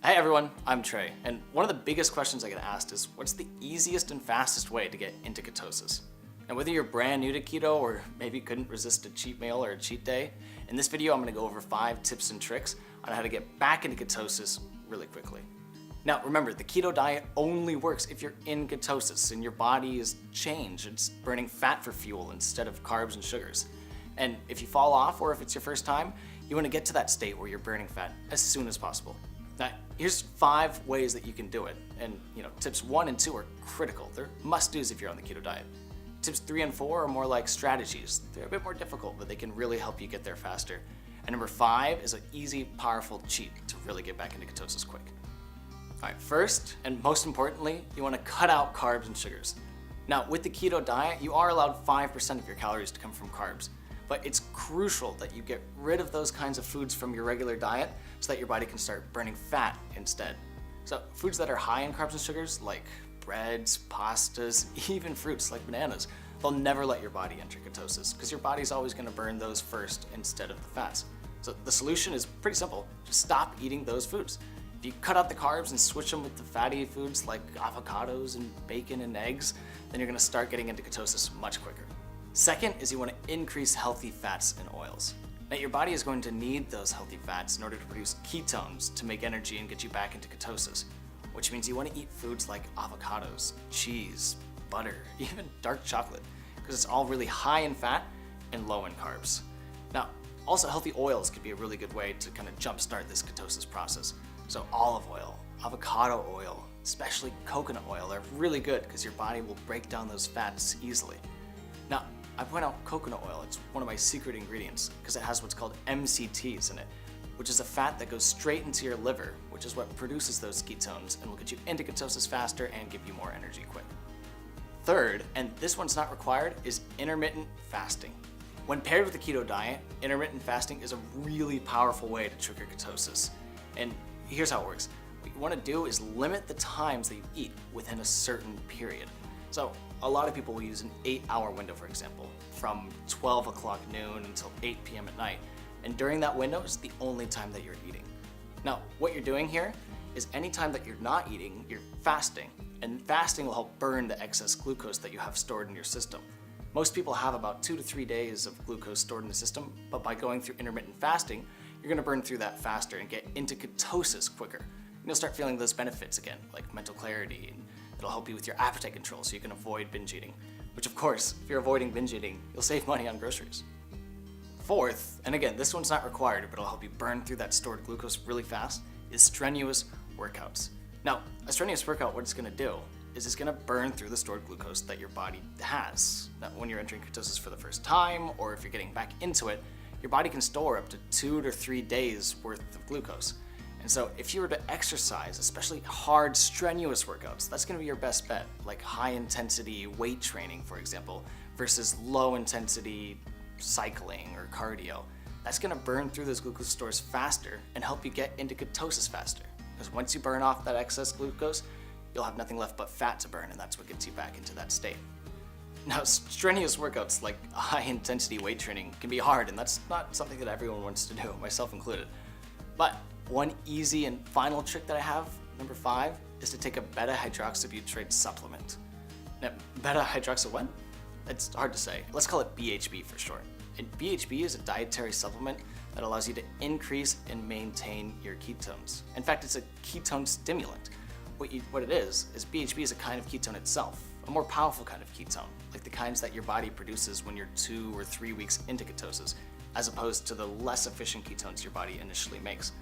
Hey everyone, I'm Trey, and one of the biggest questions I get asked is what's the easiest and fastest way to get into ketosis? And whether you're brand new to keto or maybe couldn't resist a cheat meal or a cheat day, in this video I'm going to go over 5 tips and tricks on how to get back into ketosis really quickly. Now remember, the keto diet only works if you're in ketosis and your body is changed. It's burning fat for fuel instead of carbs and sugars. And if you fall off or if it's your first time, you want to get to that state where you're burning fat as soon as possible. Now, here's 5 ways that you can do it. And tips 1 and 2 are critical. They're must-dos if you're on the keto diet. Tips 3 and 4 are more like strategies. They're a bit more difficult, but they can really help you get there faster. And number 5 is an easy, powerful cheat to really get back into ketosis quick. All right, first, and most importantly, you want to cut out carbs and sugars. Now, with the keto diet, you are allowed 5% of your calories to come from carbs. But it's crucial that you get rid of those kinds of foods from your regular diet so that your body can start burning fat instead. So foods that are high in carbs and sugars, like breads, pastas, even fruits like bananas, they'll never let your body enter ketosis because your body's always going to burn those first instead of the fats. So the solution is pretty simple. Just stop eating those foods. If you cut out the carbs and switch them with the fatty foods like avocados and bacon and eggs, then you're going to start getting into ketosis much quicker. Second is you want to increase healthy fats and oils. Now your body is going to need those healthy fats in order to produce ketones to make energy and get you back into ketosis, which means you want to eat foods like avocados, cheese, butter, even dark chocolate, because it's all really high in fat and low in carbs. Now, also healthy oils could be a really good way to kind of jumpstart this ketosis process. So olive oil, avocado oil, especially coconut oil are really good because your body will break down those fats easily. Now, I point out coconut oil, it's one of my secret ingredients because it has what's called MCTs in it, which is a fat that goes straight into your liver, which is what produces those ketones and will get you into ketosis faster and give you more energy quick. Third, and this one's not required, is intermittent fasting. When paired with the keto diet, intermittent fasting is a really powerful way to trigger ketosis. And here's how it works. What you want to do is limit the times that you eat within a certain period. So a lot of people will use an 8-hour window, for example, from 12 o'clock noon until 8 p.m. at night. And during that window is the only time that you're eating. Now, what you're doing here is any time that you're not eating, you're fasting. And fasting will help burn the excess glucose that you have stored in your system. Most people have about 2 to 3 days of glucose stored in the system, but by going through intermittent fasting, you're gonna burn through that faster and get into ketosis quicker. And you'll start feeling those benefits again, like mental clarity, and it'll help you with your appetite control so you can avoid binge eating. Which of course, if you're avoiding binge eating, you'll save money on groceries. Fourth, and again, this one's not required, but it'll help you burn through that stored glucose really fast, is strenuous workouts. Now, a strenuous workout, what it's gonna do is it's gonna burn through the stored glucose that your body has. Now, when you're entering ketosis for the first time, or if you're getting back into it, your body can store up to 2 to 3 days worth of glucose. And so if you were to exercise, especially hard, strenuous workouts, that's gonna be your best bet, like high intensity weight training, for example, versus low intensity cycling or cardio. That's gonna burn through those glucose stores faster and help you get into ketosis faster. Because once you burn off that excess glucose, you'll have nothing left but fat to burn, and that's what gets you back into that state. Now, strenuous workouts like high intensity weight training can be hard, and that's not something that everyone wants to do, myself included. But one easy and final trick that I have, number 5, is to take a beta-hydroxybutyrate supplement. Now, beta-hydroxy what? It's hard to say. Let's call it BHB for short. And BHB is a dietary supplement that allows you to increase and maintain your ketones. In fact, it's a ketone stimulant. What it is BHB is a kind of ketone itself, a more powerful kind of ketone, like the kinds that your body produces when you're 2 or 3 weeks into ketosis, as opposed to the less efficient ketones your body initially makes.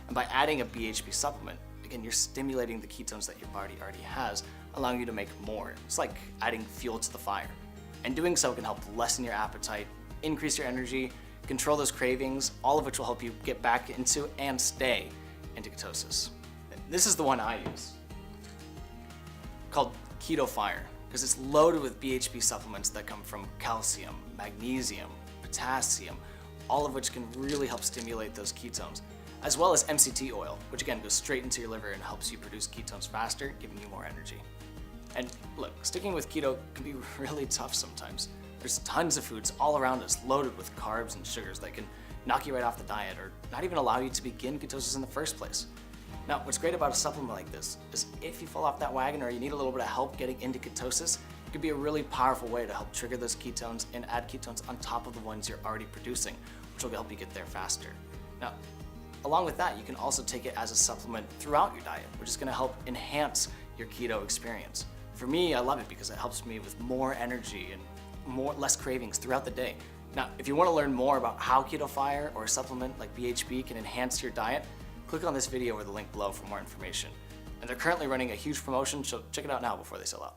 And by adding a BHB supplement, again, you're stimulating the ketones that your body already has, allowing you to make more. It's like adding fuel to the fire. And doing so can help lessen your appetite, increase your energy, control those cravings, all of which will help you get back into and stay into ketosis. This is the one I use, called Keto Fire, because it's loaded with BHB supplements that come from calcium, magnesium, potassium, all of which can really help stimulate those ketones, as well as MCT oil, which again goes straight into your liver and helps you produce ketones faster, giving you more energy. And look, sticking with keto can be really tough sometimes. There's tons of foods all around us loaded with carbs and sugars that can knock you right off the diet or not even allow you to begin ketosis in the first place. Now, what's great about a supplement like this is if you fall off that wagon or you need a little bit of help getting into ketosis, it could be a really powerful way to help trigger those ketones and add ketones on top of the ones you're already producing, which will help you get there faster. Now, along with that, you can also take it as a supplement throughout your diet, which is going to help enhance your keto experience. For me, I love it because it helps me with more energy and less cravings throughout the day. Now, if you want to learn more about how Keto Fire or a supplement like BHB can enhance your diet, click on this video or the link below for more information. And they're currently running a huge promotion, so check it out now before they sell out.